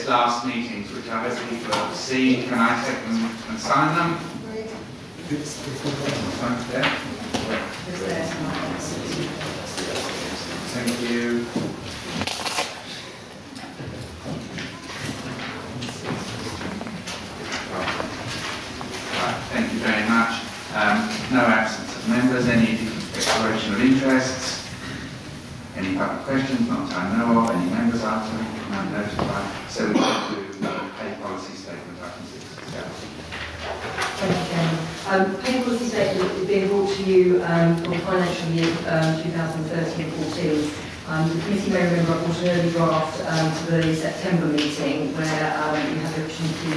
previous last meetings, which I hope people have seen. Can I take them and sign them? Thank you. Right, thank you very much. No absence of members. Any declaration of interests? Any public questions? Not that I know of. Any members after? None notified. So we go to pay policy statement item 6. Thank you, Chairman. Pay policy statement is being brought to you for financial year 2013-14. The committee may remember I brought an early draft to the September meeting where you had the opportunity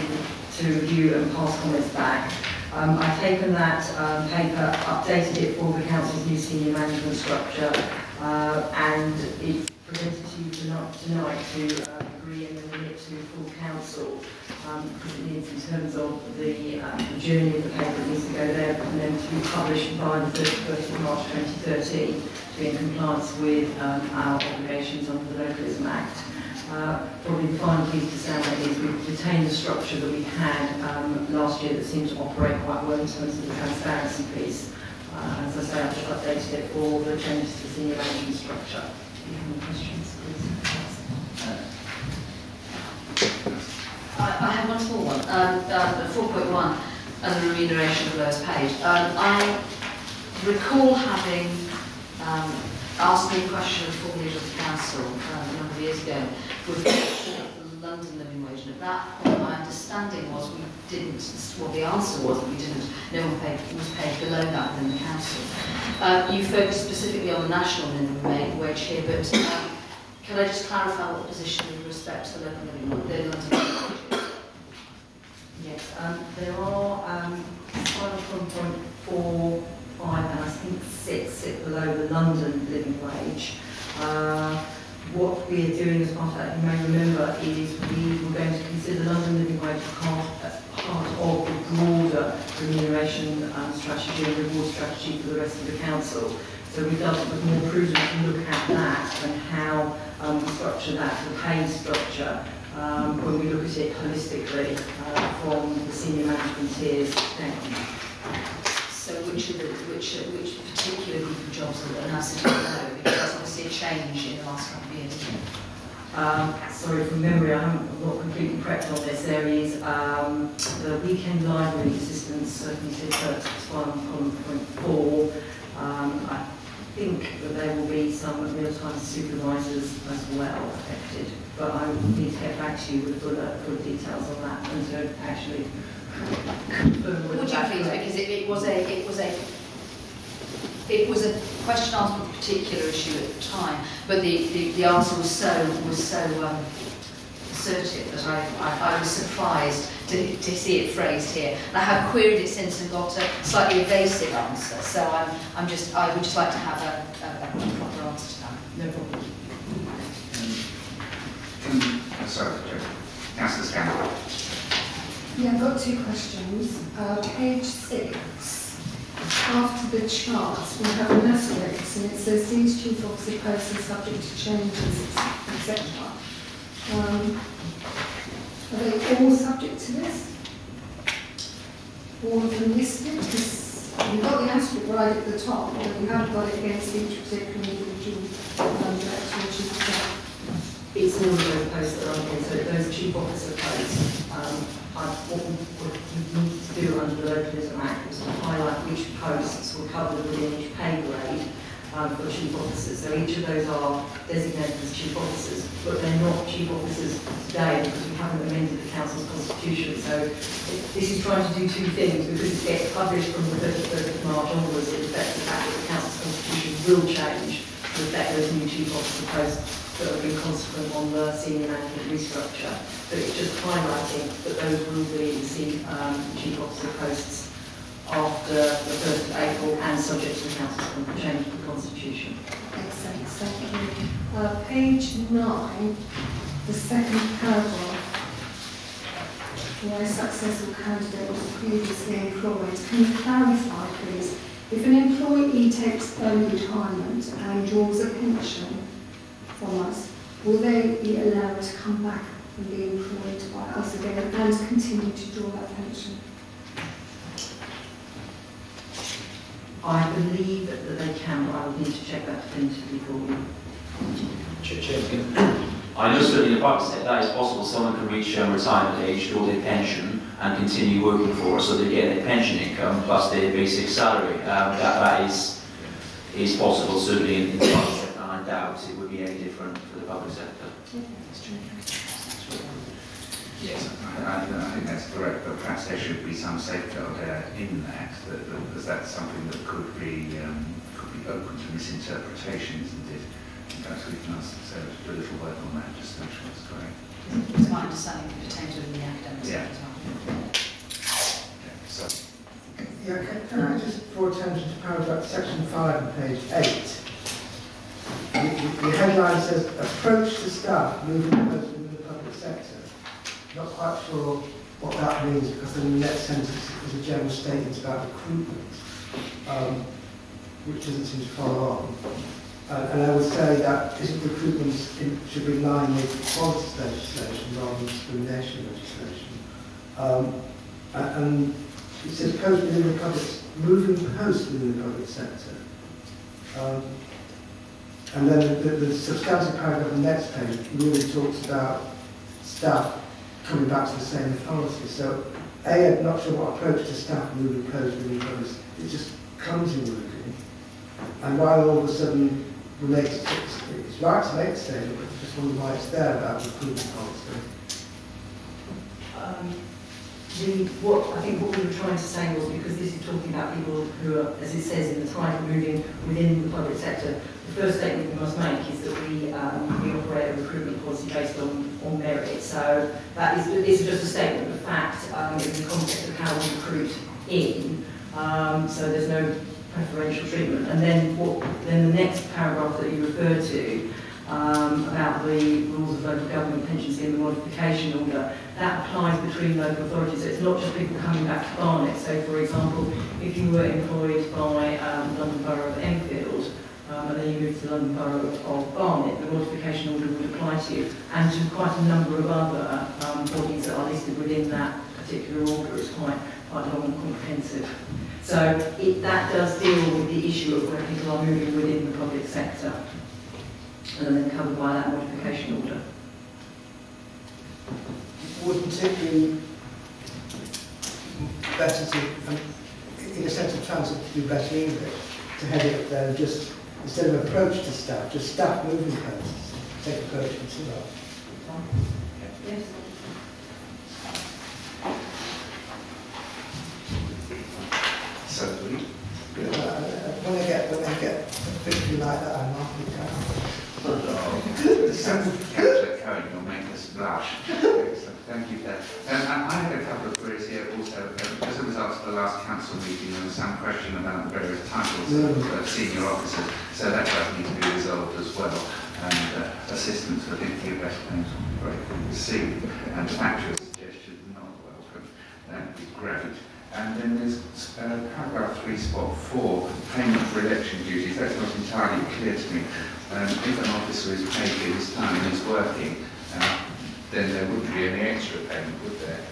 to review and pass comments back. I've taken that paper, updated it for the Council's new senior management structure, and it's presented to you tonight to agree and then remit to full Council, because it needs, in terms of the journey of the paper, it needs to go there and then to be published by the 31st of March 2013 to be in compliance with our obligations under the Localism Act. Probably the final piece to say on that is we've retained the structure that we had last year that seemed to operate quite well in terms of the transparency piece. As I say, I've just updated it for the changes to the senior management structure. Do you have any questions, please? I have one small one, 4.1, and the remuneration of lowest paid. I recall having asked me a question of full leader of the council a number of years ago with the London living wage, and at that point my understanding was we didn't, well the answer was that we didn't, no one was paid below that within the council. You focused specifically on the national minimum wage here, but can I just clarify what position with respect to the local living wage, the London living wages? Yes, there are 5.4, 5 and I think 6 sit below the London living wage. What we are doing as part of that, you may remember, is we were going to consider London living wage as part of the broader remuneration strategy and reward strategy for the rest of the council. So we felt it was more prudent to look at that and how we structure that, the pay structure, when we look at it holistically from the senior management tiers down. So which particular group of jobs are now sitting below? Because that's obviously a change in the last couple of years, isn't it? Sorry, from memory, I'm not completely correct on this. There is the weekend library assistants, certainly sits at 1.4. I think that there will be some mealtime supervisors as well affected, but I will need to get back to you with full details on that and to actually confirm. Would you please, because it was a question asked for a particular issue at the time, but the answer was so assertive that I was surprised to see it phrased here. And I have queried it since and got a slightly evasive answer. So I would just like to have a proper answer to that. No problem. Sorry, Councillor Scanlon. Yeah, I've got 2 questions. Page 6, after the charts, we have an asterisk, and it says these chief officer posts are subject to changes, etc. Are they all subject to this? All of them listed? Because you've got the asterisk right at the top, but you haven't got it against each particular individual director or chief officer. It's all of those posts that are on here, so those chief officer posts. What we need to do under the Localism Act is to highlight which posts were covered within each pay grade for chief officers. So each of those are designated as chief officers, but they're not chief officers today because we haven't amended the council's constitution. So this is trying to do 2 things, because it gets published from the 31st of March onwards. It affects the fact that the council's constitution will change to reflect those new chief officer posts that have been consequent on the senior management restructure. But it's just highlighting that those will be the chief officer posts after the 1st of April and subject to the council's change of the constitution. Excellent, thank you. Page 9, the second paragraph, where a successful candidate was previously employed. Can you clarify, please, if an employee takes early retirement and draws a pension from us, will they be allowed to come back and be employed by us again and continue to draw that pension? I believe that they can, but I will need to check that definitively for you. I know certainly in the private sector that is possible. Someone can reach retirement age, draw their pension, and continue working for us, so they get their pension income plus their basic salary. That is possible certainly in the private sector, and I doubt it would be any different for the public sector. Yes, I think that's correct, but perhaps there should be some safeguard in that, because that's something that could be open to misinterpretation, isn't it? And perhaps we can ask Sarah to do a little work on that, just to make sure it's correct. It's my understanding it pertains within the academic sector as well. Okay, so. Yeah, can I just draw attention to paragraph section 5 on page 8? The headline says, approach to staff moving closer within the public sector. Not quite sure what that means, because then the next sentence is a general statement about recruitment, which doesn't seem to follow on. And I would say that recruitment should be in line with qualities legislation rather than discrimination legislation. And it says post within the public, moving post within the public sector. And then the substantive paragraph on the next page really talks about staff coming back to the same authority. So, I'm not sure what approach to staff moving post within the public sector. It just comes in working. And while all of a sudden related to it's right to make a statement, but I just wonder why it's there about recruitment policy. What I think what we were trying to say was, because this is talking about people who are, as it says in the title, moving within the public sector, the first statement we must make is that we operate a recruitment policy based on merit. So that is just a statement of fact in the context of how we recruit in. So there's no preferential treatment. And then the next paragraph that you referred to about the rules of local government pension scheme and modification order, that applies between local authorities. So it's not just people coming back to Barnet. So for example, if you were employed by London Borough of Enfield, and then you moved to the London Borough of Barnet, the modification order would apply to you, and to quite a number of other bodies that are listed within that particular order. It's quite long and comprehensive. So that does deal with the issue of where people are moving within the public sector, and then covered by that modification order. Wouldn't it be better to, in a sense of transit, to do better English, to head it up there and just, instead of approach to staff, just staff moving posts, take approach to that? Yes. So, when I get a victory like that, I mark it down. Councillor Cohen, you'll make us blush. So thank you for that. I had a couple of queries here also. As a result of the last council meeting, there was some question about the various titles of senior officers, so that does need to be resolved as well. And assistance for thinking of best claims will be very good received. And factual suggestions not welcome. That would be great. And then there's paragraph 3.4, payment for election duties. That's not entirely clear to me. If an officer is paid for his time and is working, then there wouldn't be any extra payment, would there?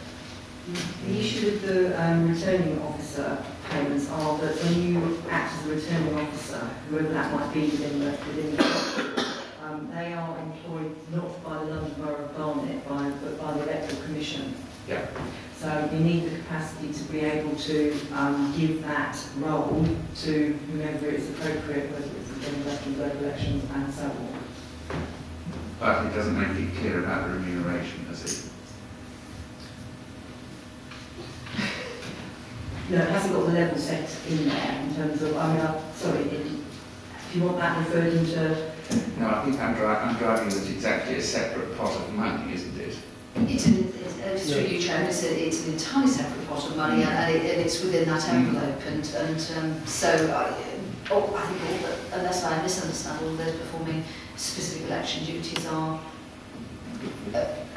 The issue with the returning officer payments are that when you act as a returning officer, whoever that might be within the they are employed not by the London Borough of Barnet, but by the Electoral Commission. Yeah. So you need the capacity to be able to give that role to whomever is appropriate, whether it's the general elections, local elections, and so on. But it doesn't make it clear about the remuneration, does it? No, it hasn't got the level set in there in terms of, sorry, if you want that referred into... No, I think I'm driving that exactly a separate pot of money, isn't it? It's through you, Chairman, it's an entirely separate pot of money, and it's within that envelope, and so I think unless I misunderstand, all those performing specific election duties are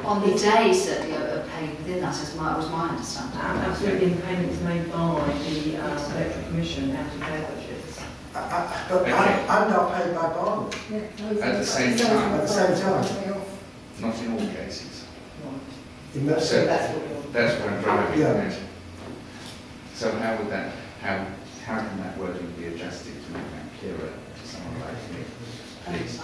on the day certainly are paid within that, was my understanding. Absolutely, the payment is made by the Electoral Commission out of their budgets. But I'm not paid by Barnet. At the same time? At the same time. Not in all cases. In that So sense, that's what I'm driving Yeah. at. So how would that, how can that wording be adjusted to make that clearer to someone like me? Please.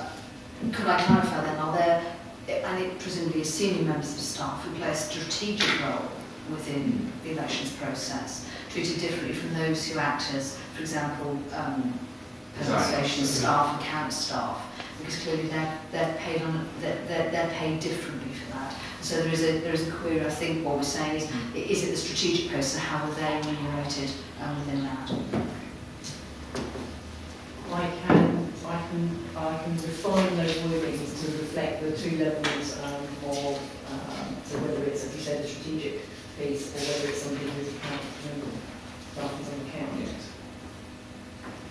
Could I clarify then, are there, and it presumably is senior members of staff who play a strategic role within the elections process, treated differently from those who act as, for example, polling station staff, account staff, because clearly they're paid on they're paid differently for that. So there is a query. I think what we're saying is it the strategic posts, and how are they remunerated within that? I can refine those wordings to reflect the two levels of, so whether it's, as you said, a strategic piece, or whether it's somebody who's account staff is on account.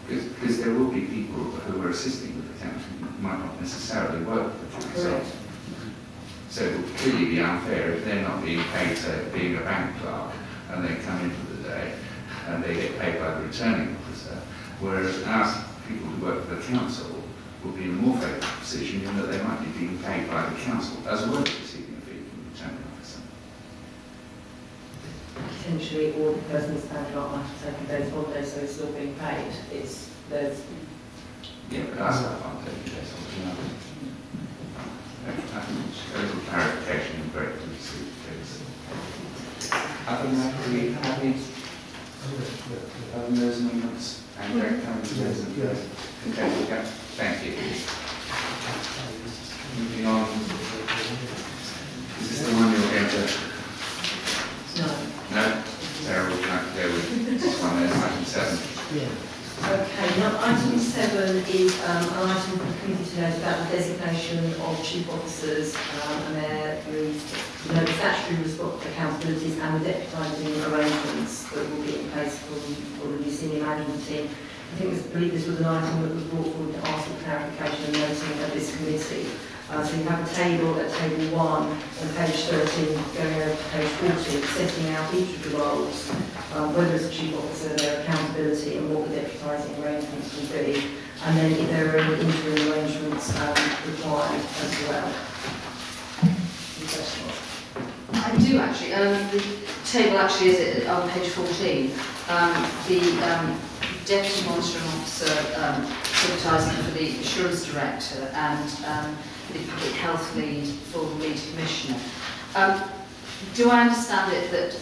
Because there will be people who are assisting with the council who might not necessarily work with the council. Correct. So it would clearly be unfair if they're not being paid, say, being a bank clerk, and they come in for the day, and they get paid by the returning officer, whereas our people who work for the council would be in a more favourable position in that they might be being paid by the council as well as receiving a fee from the returning officer. Potentially, or the person who's paid might have taken days holiday, so it's still being paid. There's Yeah, but our staff aren't taking days off. I think a little clarification and break to receive, please. Other than that, are we happy? Other those amendments? And Greg, okay, thank you. Moving on. Is this the one you're going to? no. No? Sarah, would you like to go with this one there, item 7? yeah. Okay, now item 7 is an item for the committee to note about the designation of chief officers and their statutory accountabilities and the deputising arrangements that will be in place for the new senior management team. I believe this was an item that was brought forward to ask for clarification and noting at this committee. So you have a table at table 1 on page 13 going over to page 14, setting out each of the roles, whether it's a chief officer, their accountability and what the deputising arrangements will be, and then if there are any interim arrangements required as well. Any questions? I do actually. The table actually is on page 14. The Deputy Monitoring Officer deputising for the Assurance Director and the Public Health Lead for the Lead Commissioner. Do I understand it that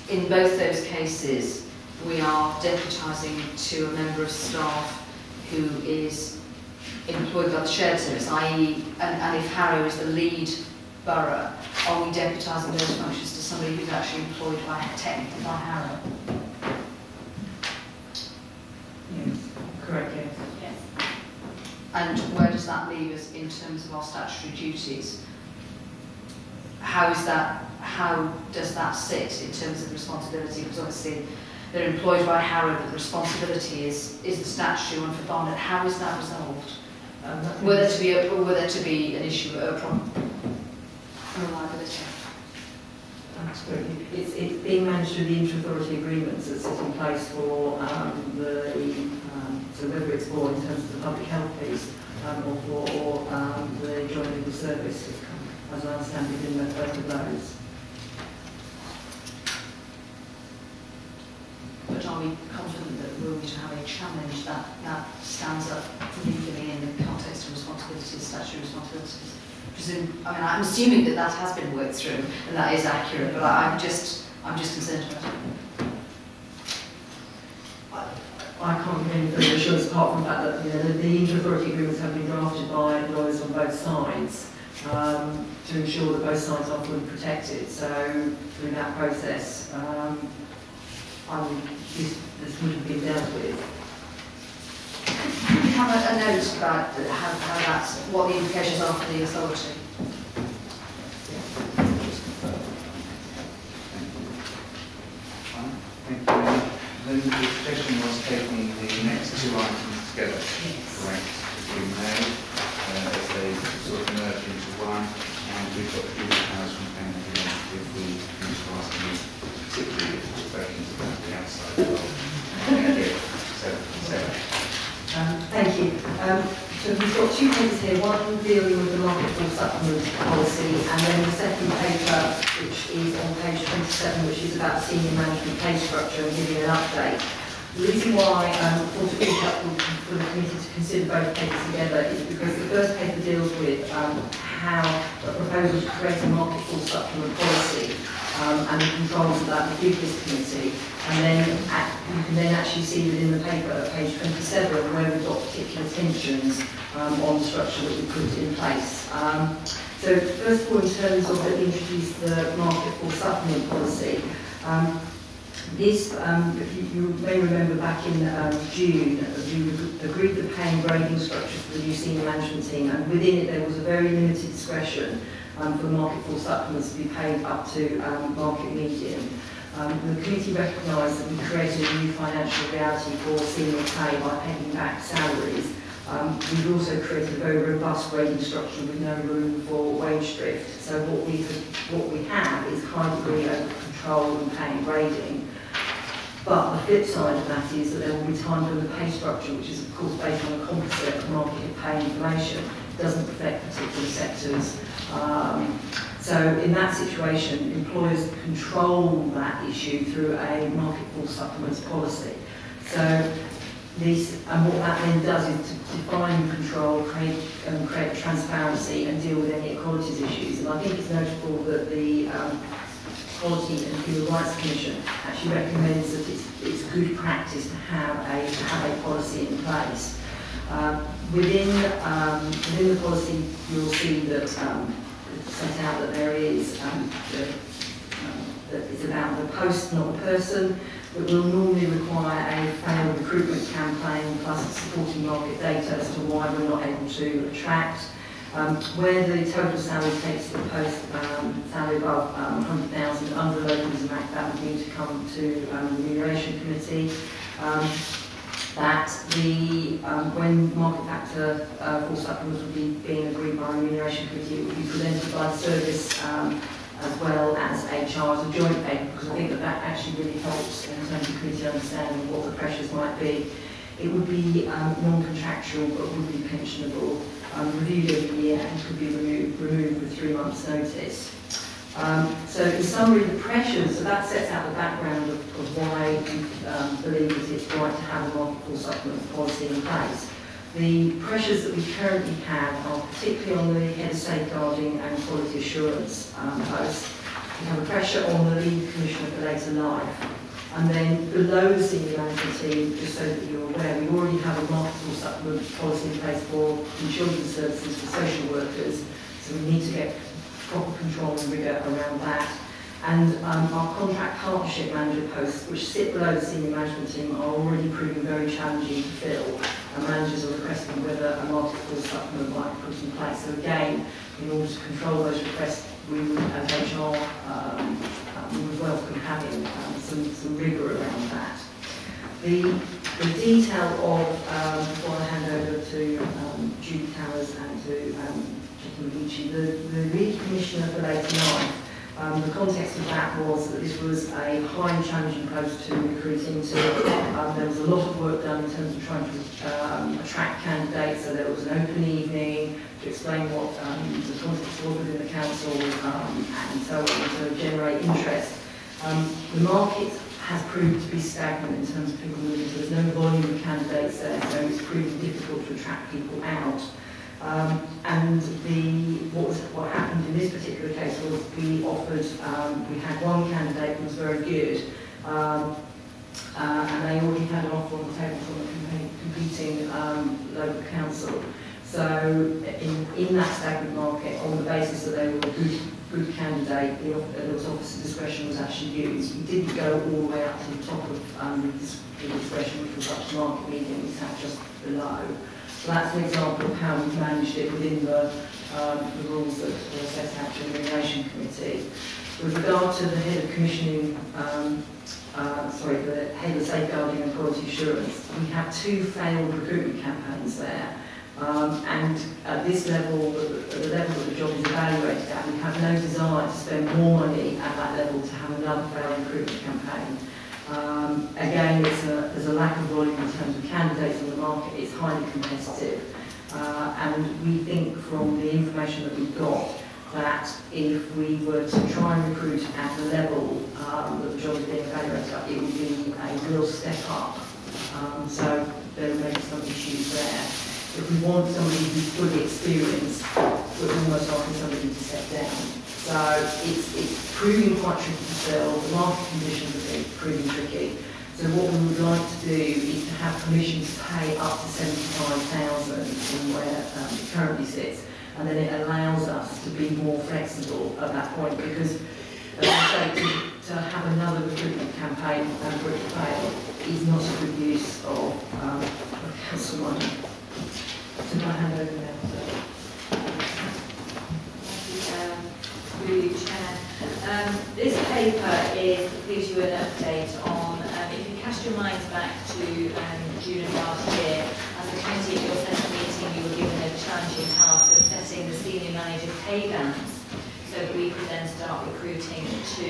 in both those cases we are deputising to a member of staff who is employed by the shared service, i.e. and if Harrow is the lead borough, are we deputising those functions to somebody who's actually employed technically by Harrow? Yes, correct, yes. Yes. And where does that leave us in terms of our statutory duties? How does that sit in terms of responsibility? Because obviously they're employed by Harrow, but the responsibility is the statutory one for Barnet. How is that resolved? Were there to be an issue, a problem? Reliability. Absolutely. It's being managed through the inter-authority agreements that sit in place for so whether it's for in terms of the public health piece or for the joint legal service, as I understand it, in both of those. But are we confident that we're going to have a challenge that stands up legally in the context of responsibilities, statutory responsibilities? I'm assuming that has been worked through and that is accurate, but I'm just concerned about it. I can't give any further assurance apart from the fact that the inter-authority agreements have been drafted by lawyers on both sides to ensure that both sides are fully protected. So through that process, this would have been dealt with. Could we have a note about how that's, what the implications are for the authority? Thank you. Then the suggestion was taking the next two items together, correct? If we may, as they sort of merge into one, and we've got a few details from Pam if we need to ask any particularly difficult questions about the outside world. Thank you. Thank you. So we've got two papers here, one dealing with the market for supplement policy, and then the second paper, which is on page 27, which is about senior management pay structure and giving an update. The reason why I thought it would be helpful for the committee to consider both papers together is because the first paper deals with how a proposal to create a market for supplement policy and the controls of that with this committee. And then you can then actually see within the paper, page 27, where we've got particular tensions on the structure that we put in place. So first of all, in terms of that we introduced the market for supplement policy, this, if you may remember back in June, we agreed the pay and grading structure for the new senior management team, and within it there was a very limited discretion for market for supplements to be paid up to market median. The committee recognised that we created a new financial reality for senior pay by pegging back salaries. We've also created a very robust grading structure with no room for wage drift. So what we have is high degree of control and pay and grading. But the flip side of that is that there will be times when the pay structure, which is of course based on a composite market of pay information, doesn't affect particular sectors. So in that situation, employers control that issue through a market for supplements policy. So and what that then does is to define control, create transparency and deal with any equalities issues. And I think it's notable that the Quality and Human Rights Commission actually recommends that it's good practice to have a policy in place. Within the policy, you'll see that it's set out that there is that it's about the post, not the person, that will normally require a failed recruitment campaign plus supporting market data as to why we're not able to attract. Where the total salary takes the post salary above 100,000 under the Localism Act, that would need to come to the Remuneration Committee. That when market factor for supplements would be being agreed by the Remuneration Committee, it would be presented by the service as well as HR as a joint paper, because I think that actually really helps in terms of committee understanding what the pressures might be. It would be non-contractual but would be pensionable, reviewed every year and could be removed with 3 months' notice. So in summary, the pressures, so that sets out the background of why we believe that it's right to have a market for supplement policy in place. The pressures that we currently have are particularly on the head of safeguarding and quality assurance post. We have a pressure on the lead commissioner for later life. And then below the senior management team, just so that you're aware, we already have a market for supplement policy in place for children's services for social workers. So we need to get proper control and rigour around that. And our contract partnership manager posts, which sit below the senior management team, are already proving very challenging to fill. And managers are requesting whether a market for supplement might be put in place. So again, in order to control those requests, we would, as HR, we would welcome having some rigour around that. The detail of, before I hand over to Judy Towers and to Jackie McGeechy, the lead commissioner for later life, the context of that was that this was a highly challenging post to recruit into. There was a lot of work done in terms of trying to attract candidates, so there was an open evening to explain what the context was within the council and so on, to generate interest. The market has proved to be stagnant in terms of people moving, so there's no volume of candidates there, so it's proved difficult to attract people out. And what happened in this particular case was we offered, we had one candidate who was very good, and they already had an offer on the table from a competing local council. So in that stagnant market, on the basis that they were a good candidate, there was officer discretion was actually used. We didn't go all the way up to the top of the discretion, which was up to market median, we sat just below. So that's an example of how we've managed it within the rules that were set out to the Remuneration Committee. With regard to the head of commissioning, the head of safeguarding and quality assurance, we have 2 failed recruitment campaigns there. And at this level, at the level that the job is evaluated at, we have no desire to spend more money at that level to have another failed recruitment campaign. Again, there's a lack of volume in terms of candidates on the market. It's highly competitive. And we think from the information that we've got that if we were to try and recruit at the level that the job is being evaluated at, it would be a real step up. So there may be some issues there. If we want somebody who's fully experienced, we're almost asking somebody to step down. So it's proving quite tricky to fill. The market conditions are proving tricky. So what we would like to do is to have permission to pay up to $75,000 from where it currently sits, and then it allows us to be more flexible at that point, because as I say, to have another recruitment campaign and for it to fail is not a good use of council money. So I hand over now. Through you, Chair. This paper gives you an update on, if you cast your minds back to June of last year, as a committee at your second meeting you were given a challenging task of setting the senior manager pay bands so that we could then start recruiting to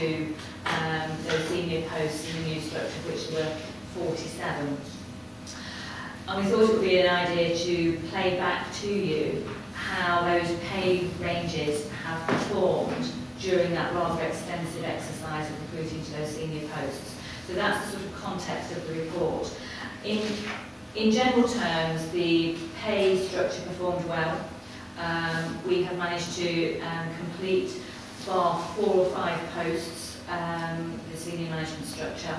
those senior posts in the new structure, which were 47. And we thought it would be an idea to play back to you how those pay ranges have performed during that rather extensive exercise of recruiting to those senior posts. So that's the sort of context of the report. In general terms, the pay structure performed well. We have managed to complete bar 4 or 5 posts, the senior management structure.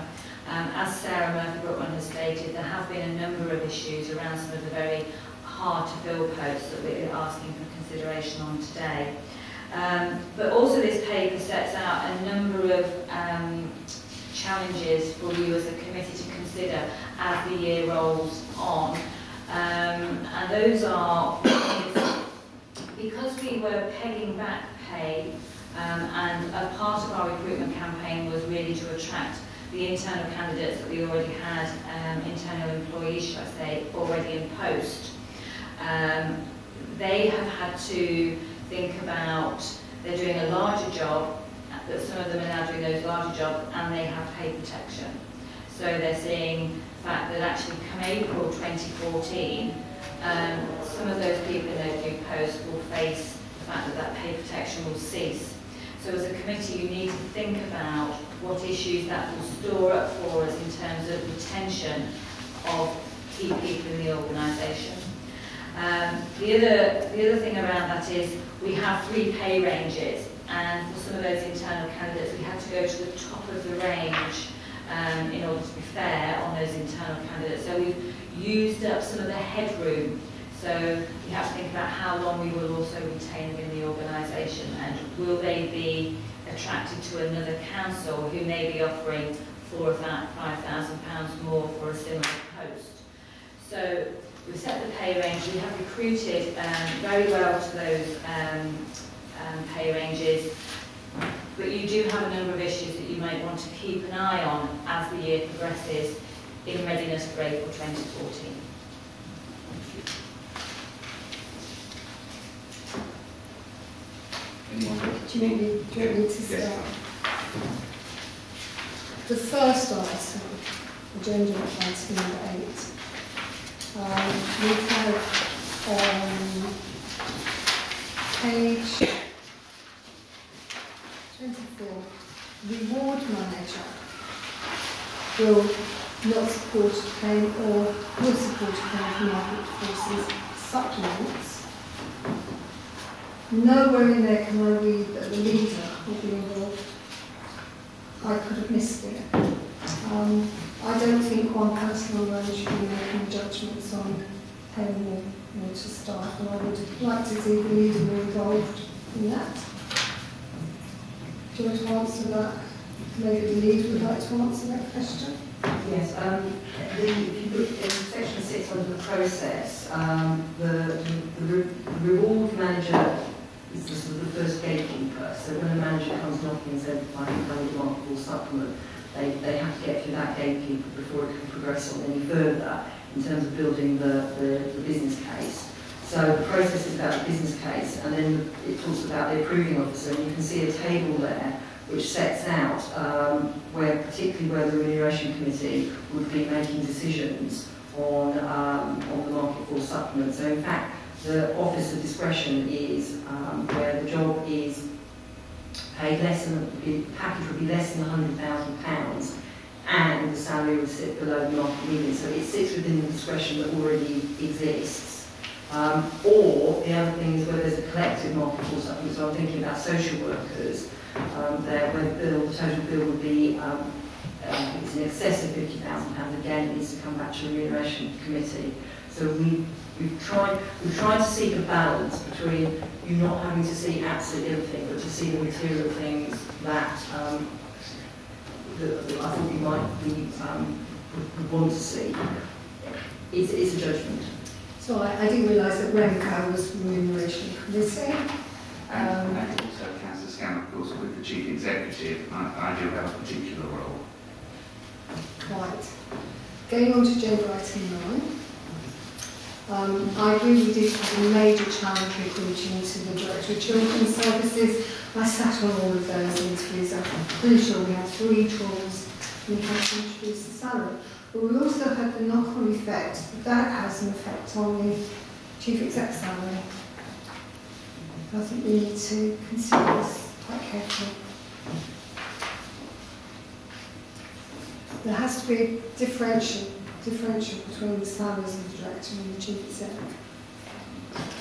As Sarah Murphy-Brookman has stated, there have been a number of issues around some of the very hard-to-fill posts that we're asking for consideration on today. But also this paper sets out a number of challenges for you as a committee to consider as the year rolls on. And those are, because we were pegging back pay, and a part of our recruitment campaign was really to attract the internal candidates that we already had, internal employees, should I say, already in post. They have had to think about, they're doing a larger job, but some of them are now doing those larger jobs and they have pay protection. So they're seeing the fact that actually come April 2014, some of those people in those new posts will face the fact that that pay protection will cease. So as a committee you need to think about what issues that will store up for us in terms of retention of key people in the organisation. The other thing around that is we have 3 pay ranges, and for some of those internal candidates we had to go to the top of the range in order to be fair on those internal candidates. So we've used up some of the headroom. So you have to think about how long we will also retain them in the organisation, and will they be attracted to another council who may be offering £4,000 or £5,000 more for a similar post. So we've set the pay range, we have recruited very well to those pay ranges, but you do have a number of issues that you might want to keep an eye on as the year progresses in readiness for April 2014. Do you want me to start? Yes. The first item, agenda item number 8. We have page 24, reward manager will not support pay or will support pay of market forces supplements. Nowhere in there can I read that the leader will be involved. I could have missed it. I don't think one person alone should be making judgments on paying more to staff, and I would like to see the leader more involved in that. Do you want to answer that? Maybe the leader would like to answer that question. Yes, if you look in section 6 under the process, the reward manager is the sort of the first gatekeeper. So when a manager comes knocking and says, I think I need a marketable supplement, they have to get through that gatekeeper before it can progress on any further in terms of building the business case. So the process is about the business case, and then it talks about the approving officer, and you can see a table there which sets out particularly where the Remuneration Committee would be making decisions on the market for supplements. So in fact, The officer discretion is where the job is paid less than, the package would be less than £100,000 and the salary would sit below the market median. So it sits within the discretion that already exists. Or the other thing is where there's a collective market force supplement. So I'm thinking about social workers, where the total bill would be it's in excess of £50,000. Again, it needs to come back to the Remuneration Committee. So we've tried to seek a balance between you not having to see absolutely everything, but to see the material things that, that I thought you might would want to see. It's a judgment. So I didn't realise that Remco was Remuneration Committee. And also Councillor Scan, of course, with the Chief Executive, I do have a particular role. Right. Going on to gender item 9. I agree we did have a major challenge recruiting to the Director of Children's Services. I sat on all of those interviews. I'm pretty sure we had 3 trawls. We had to introduce the salary. But we also had the knock-on effect that has an effect on the Chief Exec salary. I think we need to consider this quite carefully. There has to be a differential between the salaries of the Director and the Chief Exec.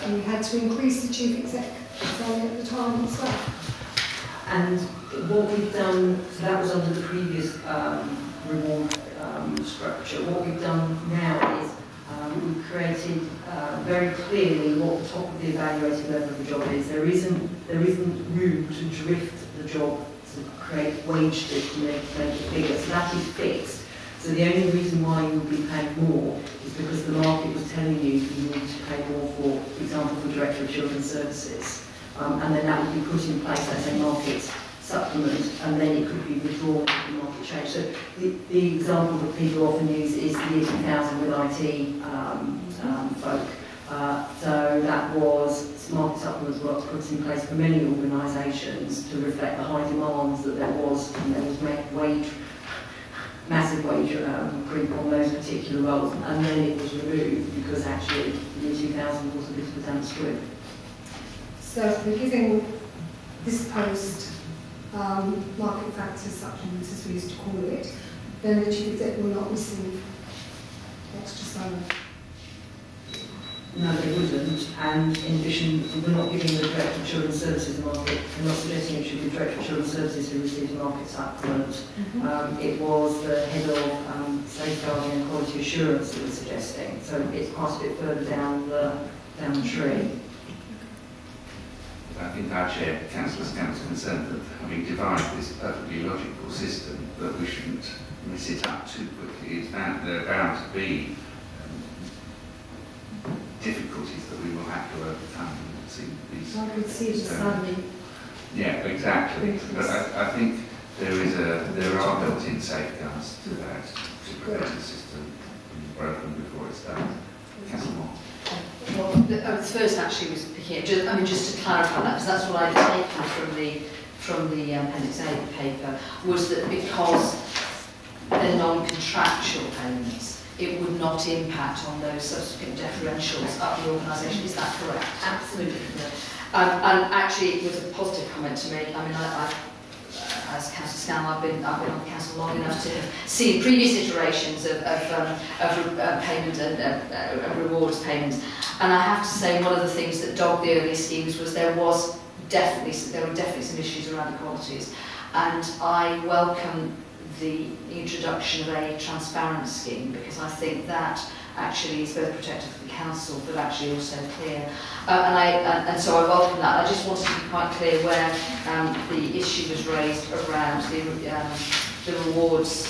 And we had to increase the Chief Exec salary at the time as well. And what we've done, so that was under the previous reward structure. What we've done now is we've created very clearly what the top of the evaluated level of the job is. There isn't room to drift the job to create wage drift and make it bigger. So that is fixed. So the only reason why you would be paid more is because the market was telling you you need to pay more for example, for Director of Children's Services. And then that would be put in place as a market supplement, and then it could be withdrawn if the market change. So the example that people often use is the year 2000 with IT folk. So that was, market supplements were put in place for many organisations to reflect the high demands that there was, and there was massive wage creep on those particular roles, and then it was removed because actually the year 2000 was a bit of a damp squib. So we're giving this post market factors supplement, as we used to call it, then the Chief Exec will not receive extra salary. No, they wouldn't. And in addition, we're not giving the Director of Children's Services a market. We're not suggesting it should be the Director of Children's Services who receives a market supplement. It was the head of safeguarding and quality assurance that was suggesting. So it's quite a bit further down the tree. I think I share Councillor Scamp's concern that having devised this perfectly logical system, that we shouldn't mess it up too quickly. It's bound, there are bound to be difficulties that we will have to overcome. I could see the salary. Yeah, exactly. But I think there are built-in safeguards to that, to prevent the system being broken before it's done. Councillor Moore. Well, the first actually was picking up, just to clarify that, because that's what I'd taken from the Appendix A of the paper, was that because they're non-contractual payments, it would not impact on those subsequent differentials up the organisation. Is that correct? Absolutely correct. And actually, it was a positive comment to make. I mean, as Councillor Scan, I've been on the council long enough to have seen previous iterations of payment and rewards payments. And I have to say, one of the things that dogged the early schemes was there were definitely some issues around equalities, and I welcome the introduction of a transparent scheme, because I think that actually is both protective for the council but actually also clear. And so I welcome that. I just wanted to be quite clear where the issue was raised around the rewards.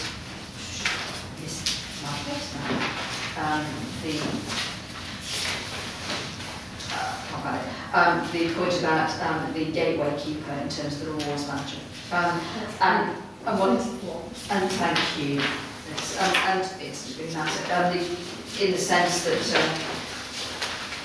The point about the gateway keeper in terms of the rewards manager. And thank you. Yes, and it's been that. In the sense that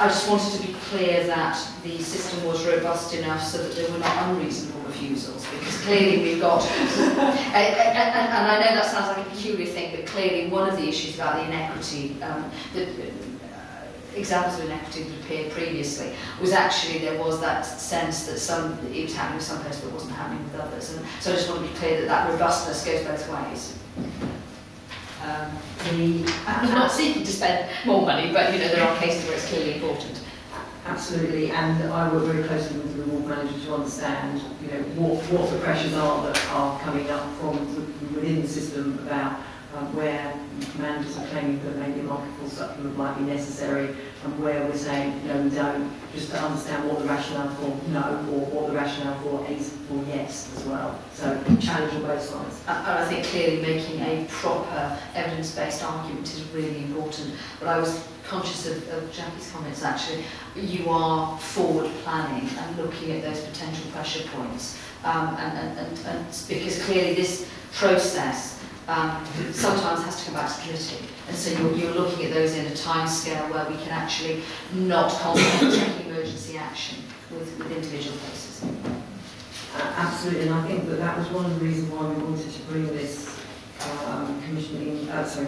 I just wanted to be clear that the system was robust enough so that there were not unreasonable refusals, because clearly we've got, and I know that sounds like a peculiar thing, but clearly one of the issues about the inequity, examples of inequity that appeared previously was actually there was that sense that it was happening with some places but it wasn't happening with others. And so I just want to be clear that that robustness goes both ways. I'm not seeking to spend more money, but there are cases where it's clearly important. Absolutely, and I work very closely with the reward manager to understand, what the pressures are that are coming up from within the system about where managers are claiming that maybe a market force supplement might be necessary, and where we're saying no, we don't, just to understand what the rationale for no or what the rationale for is for yes as well. So challenge on both sides. And I think clearly making a proper evidence-based argument is really important. But I was conscious of Jackie's comments actually. You are forward planning and looking at those potential pressure points, and because clearly this process sometimes has to come back to committee, and so you're looking at those in a time scale where we can actually not constantly take emergency action with individual cases. Absolutely, and I think that was one of the reasons why we wanted to bring this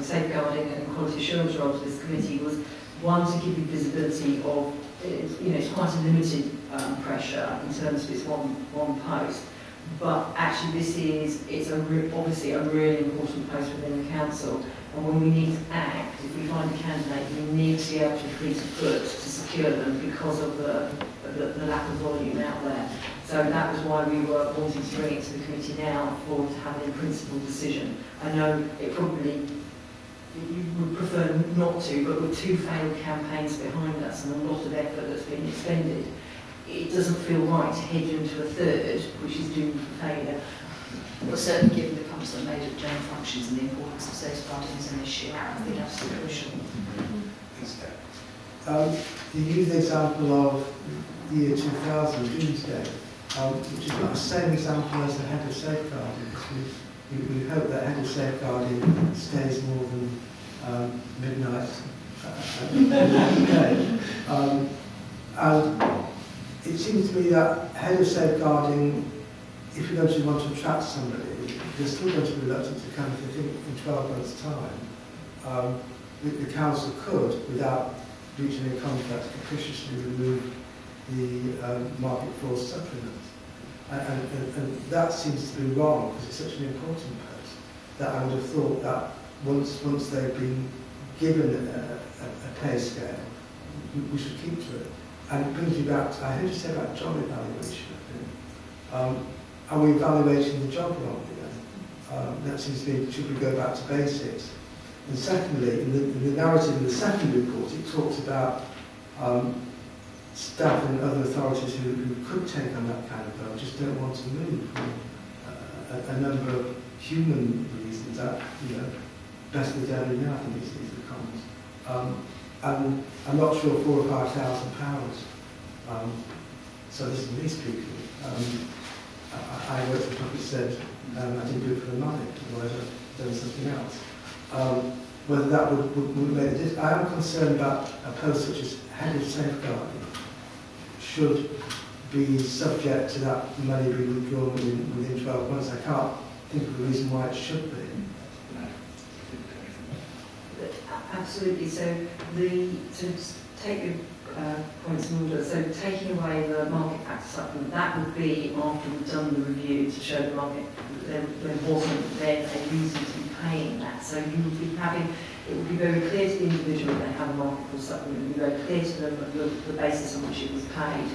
safeguarding and quality assurance role to this committee, was one, to give you visibility of, it's quite a limited pressure in terms of it's one post. But actually it's obviously a really important post within the council, and when we need to act, if we find a candidate, we need to be able to fleet of foot to secure them because of the lack of volume out there. So that was why we were wanting to bring it to the committee now to have an in-principle decision. I know it probably, you would prefer not to, but with 2 failed campaigns behind us and a lot of effort that's been expended, it doesn't feel right to head into a third, which is doomed for failure. Well, certainly given the comments that made of general functions and the importance of safeguarding as an issue, I think that's crucial. You use the example of the year 2000, Doomsday, which is not the same example as the head of safeguarding, because we hope that head of safeguarding stays more than midnight every day. And it seems to me that head of safeguarding, if you're going to want to attract somebody, they're still going to be reluctant to come, if they think in 12 months' time. The council could, without reaching a contract, capriciously remove the market force supplement. And that seems to be wrong, because it's such an important post, that I would have thought that once they've been given a pay scale, we should keep to it. And it brings me back to, I heard you say about job evaluation. Are we evaluating the job wrong then? That seems to be, should we go back to basics? And secondly, in the narrative in the second report, it talks about staff and other authorities who could take on that kind of role, just don't want to move for a number of human reasons. That, best we don't know, I think these are the comments. And I'm not sure £4,000 or £5,000. So this is me speaking. I worked for Public Service. I didn't do it for the money, otherwise I'd done something else. Whether that would make a difference. I am concerned about a post such as head of safeguarding should be subject to that money being withdrawn within 12 months. I can't think of a reason why it should be. Absolutely. So to take your points in order, so taking away the market factor supplement, that would be after we've done the review to show the market that there wasn't then a reason to be paying that. So you would be having, it would be very clear to the individual that they have a market force supplement. It would be very clear to them the basis on which it was paid.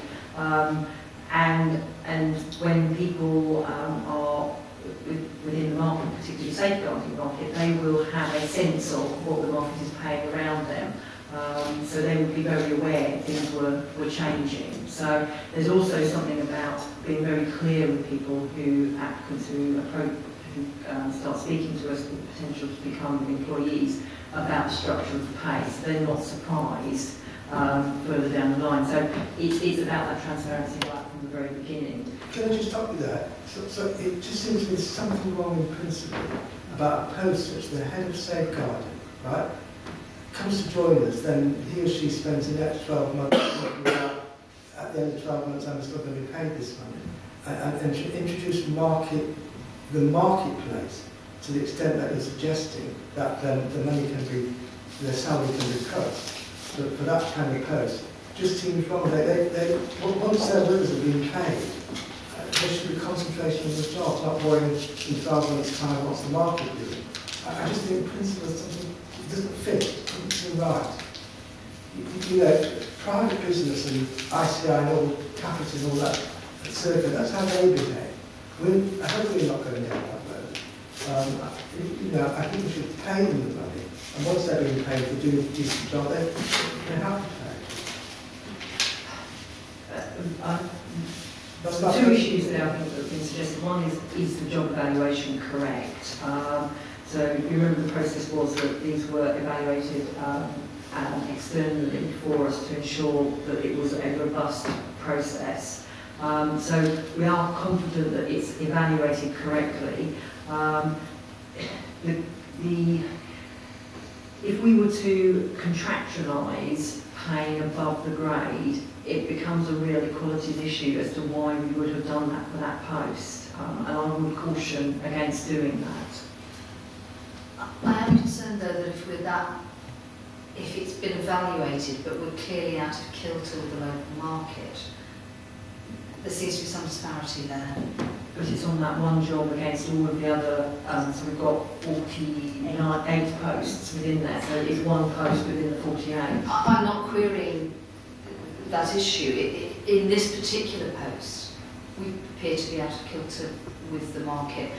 And when people are within the market, particularly safeguarding market, they will have a sense of what the market is paying around them. So they would be very aware things were changing. So there's also something about being very clear with people applicants who start speaking to us with the potential to become employees about the structure of the pay. So they're not surprised further down the line. So it's about that transparency right from the very beginning. Can I just stop you there? So it just seems there's something wrong in principle about a post such the head of safeguarding, right? Comes to join us, then he or she spends the next 12 months at the end of 12 months I'm still going to be paid this money. And to introduce the marketplace to the extent that you're suggesting that then the money can be, their salary can be cut, for that kind of post just seems wrong. Once their workers have been paid, there should be concentration on the job, not worrying in 12 months' time what's the market doing. I just think the principle is something that doesn't fit, it doesn't seem right. You know, private business and ICI and all capital and all that circuit, that's how they behave. I hope we're not going down that road. You know, I think we should pay them the money, and once they're being paid for doing a decent job, they have to pay. Two issues there I think that have been suggested. One is the job evaluation correct? So you remember the process was that these were evaluated externally for us to ensure that it was a robust process. So we are confident that it's evaluated correctly. If we were to contractualise paying above the grade, it becomes a real equalities issue as to why we would have done that for that post. And I would caution against doing that. I am concerned though that if it's been evaluated but we're clearly out of kilter with the local market, there seems to be some disparity there. But it's on that one job against all of the other, so we've got 48 posts within there, so it's one post within the 48. I'm not querying that issue. In this particular post, we appear to be out of kilter with the market.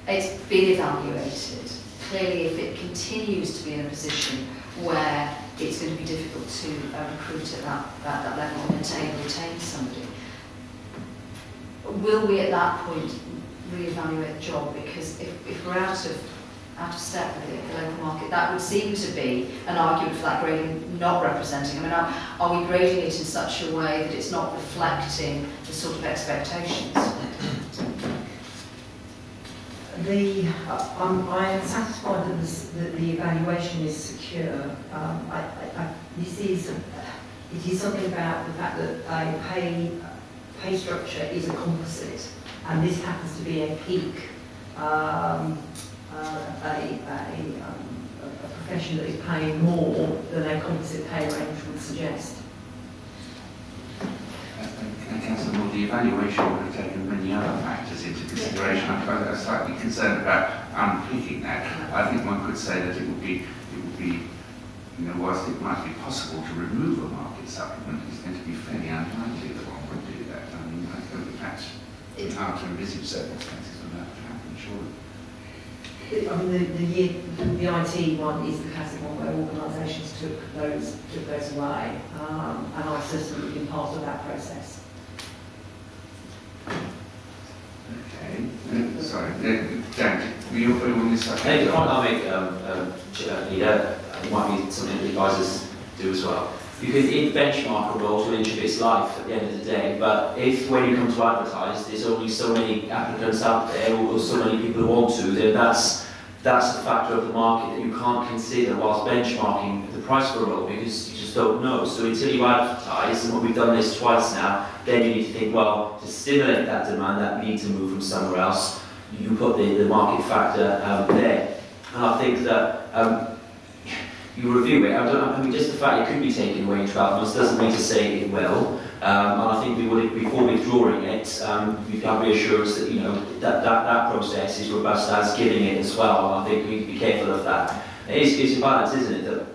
It's been evaluated. Clearly, if it continues to be in a position where it's going to be difficult to recruit at that level and retain somebody, will we at that point re-evaluate the job? Because if we're out of step with the local market, that would seem to be an argument for that grading not representing. I mean, are we grading it in such a way that it's not reflecting the sort of expectations? I am satisfied that the evaluation is secure. It is something about the fact that a pay structure is a composite, and this happens to be a peak, a profession that is paying more than a composite pay range would suggest. And Councillor Moore, the evaluation would have taken many other factors into consideration. I'm slightly concerned about unpicking that. I think one could say that it would be, you know, whilst it might be possible to remove a market supplement, it's going to be fairly unlikely that one would do that. I mean, I think perhaps it's hard to envisage circumstances when that would happen, surely. I mean, the IT one is the classic one where organisations took those away, and I've certainly been part of that process. Okay. Sorry, Dan, were you on this subject? Maybe the comment I'll make, Leader, it might be something that advisors do as well. You can benchmark a role to an inch of its life at the end of the day, but if when you come to advertise, there's only so many applicants out there, or so many people who want to, then that's a factor of the market that you can't consider whilst benchmarking the price for a role, because you just don't know. So until you advertise, and we've done this twice now, then you need to think, well, to stimulate that demand, that need to move from somewhere else, you put the market factor there. And I think that you review it. I mean, just the fact it could be taken away in 12 months doesn't mean to say it will. And I think we would, before withdrawing it, you can have reassurance that, you know, that process is robust as giving it as well. And I think we need to be careful of that. It's a balance, isn't it? That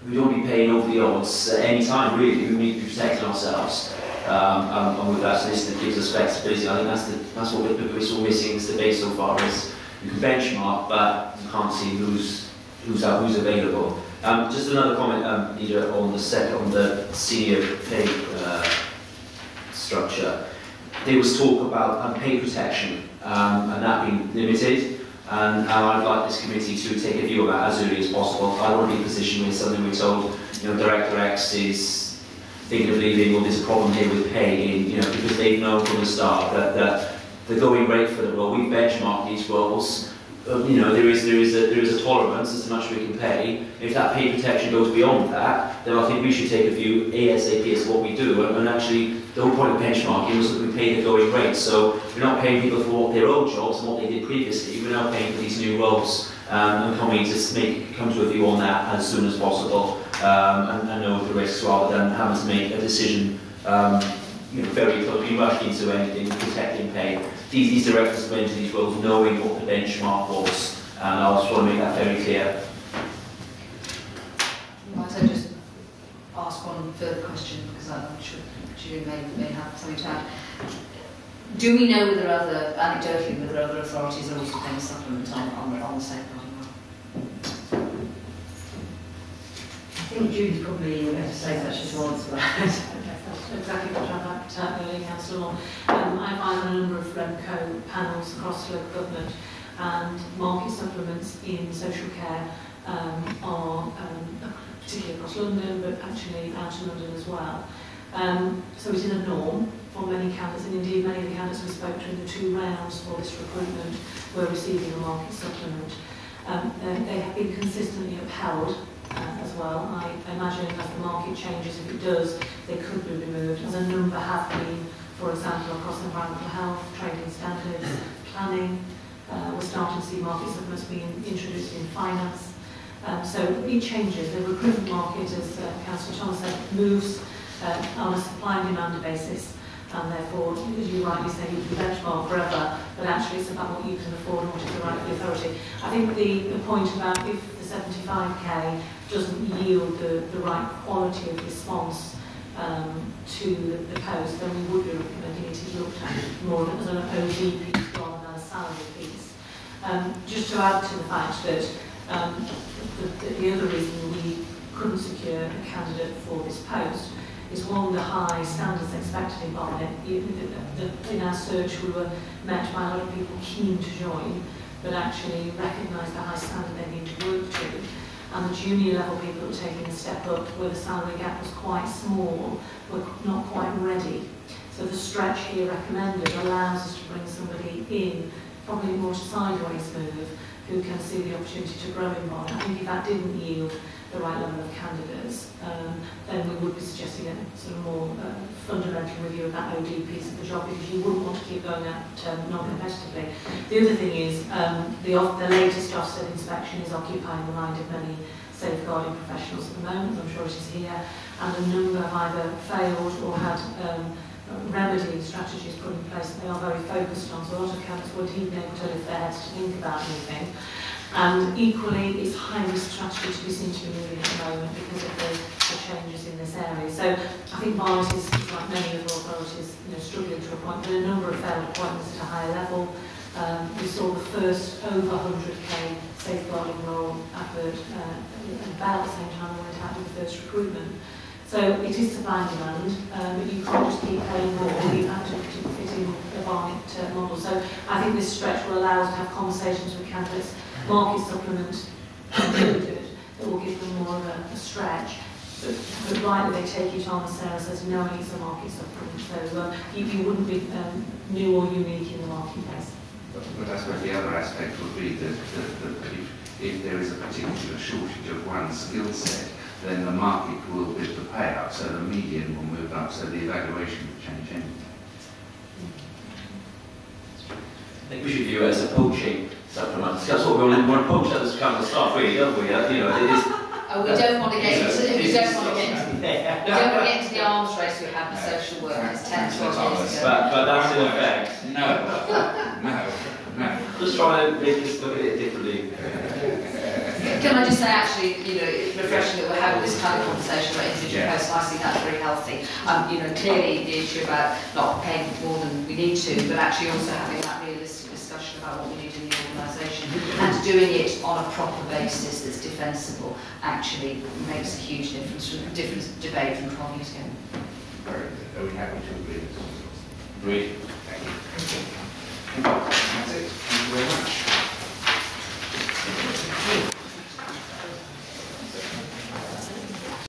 we don't be paying over the odds at any time, really. We need to be protecting ourselves. And with that system, it gives us flexibility. I think that's what we're sort of missing in this debate so far, is you can benchmark, but you can't see who's available. Just another comment, Leader, on the senior pay structure. There was talk about pay protection and that being limited, and I'd like this committee to take a view of that as early as possible. I don't want to be in a position where suddenly we're told, you know, Director X is thinking of leaving, or there's a problem here with pay, you know, because they've known from the start that the going rate for the role, we benchmark these roles, you know, there is a tolerance as to much we can pay. If that pay protection goes beyond that, then I think we should take a view ASAP as to what we do, and actually the whole point of benchmarking was that we pay the going rate. So we're not paying people for what their old jobs and what they did previously. We're now paying for these new roles, and can we just come to a view on that as soon as possible, and know the risks rather than having to make a decision. You know, very close, we rushed into anything protecting pay. These directors went into these roles knowing what the benchmark was, and I just want to make that very clear. Might I just ask one further question, because I'm sure Julie may have something to add. Do we know whether anecdotally, whether other authorities are also paying a supplement on the safeguarding role? I think Julie's probably going to say that she's answer that. That's exactly what I'm at earlier, Councillor. I find a number of Remco panels across local government, and market supplements in social care are particularly across London, but actually out of London as well. So it is a norm for many candidates, and indeed many of the candidates we spoke to in the 2 rounds for this recruitment were receiving a market supplement. They have been consistently upheld as well. I imagine as the market changes, if it does, they could be removed, as a number have been, for example, across environmental health, trading standards, planning. We're starting to see market supplements being introduced in finance. So it changes. The recruitment market, as Councillor Thomas said, moves on a supply and demand basis, and therefore, as you rightly say, you can benchmark forever, but actually it's about what you can afford and what is the right for the authority. I think the point about if the 75k doesn't yield the right quality of response to the post, then we would be recommending it is looked at more as an OD piece rather than a salary piece. Just to add to the fact that the other reason we couldn't secure a candidate for this post is, one, the high standards expected in Barnet. In our search we were met by a lot of people keen to join, but actually recognised the high standard they need to work to. And the junior level people that were taking a step up where the salary gap was quite small were not quite ready. So the stretch here recommended allows us to bring somebody in, probably more to sideways move, who can see the opportunity to grow in Barnet. I think if that didn't yield the right level of candidates, then we would be suggesting a sort of more fundamental review of that OD piece of the job, because you wouldn't want to keep going at non-competitively. The other thing is the latest Ofsted inspection is occupying the mind of many safeguarding professionals at the moment. I'm sure it is here, and a number have either failed or had remedy strategies put in place that they are very focused on. So a lot of candidates weren't even able to lift their heads to think about anything. And equally, it's high-risk strategy to be seen to be moving at the moment because of the changes in this area. So I think Barnet is, like many other authorities, struggling to appoint, but a number of failed appointments at a higher level. We saw the first over 100k safeguarding role advert about the same time we went out with the first recruitment. So it is supply and demand, but you can't just keep paying more, you have to fit in the Barnet model. So I think this stretch will allow us to have conversations with candidates, market supplement included, that will give them more of a stretch. But rightly they take it on, as Sarah says, knowing it's a market supplement. So you wouldn't be new or unique in the marketplace. But I suppose the other aspect would be that if there is a particular shortage of one skill set, then the market will bid the payout, so the median will move up, so the evaluation will change anyway. I think we should view it as a poaching supplement. That's what we want to poach at this kind of stuff, really, don't we? It is. Oh, we don't want to get into the arms race we have with social workers 10, 12 years ago. But that's in effect. No. Just trying to make us look at it differently. Can I just say, actually, it's refreshing that we're having this kind of conversation about individual posts. I think that's very healthy. Clearly the issue about not paying more than we need to, but actually also having that realistic discussion about what we need in the organisation and doing it on a proper basis that's defensible actually makes a huge difference debate from 12 years ago. Are we happy to agree? Agreed.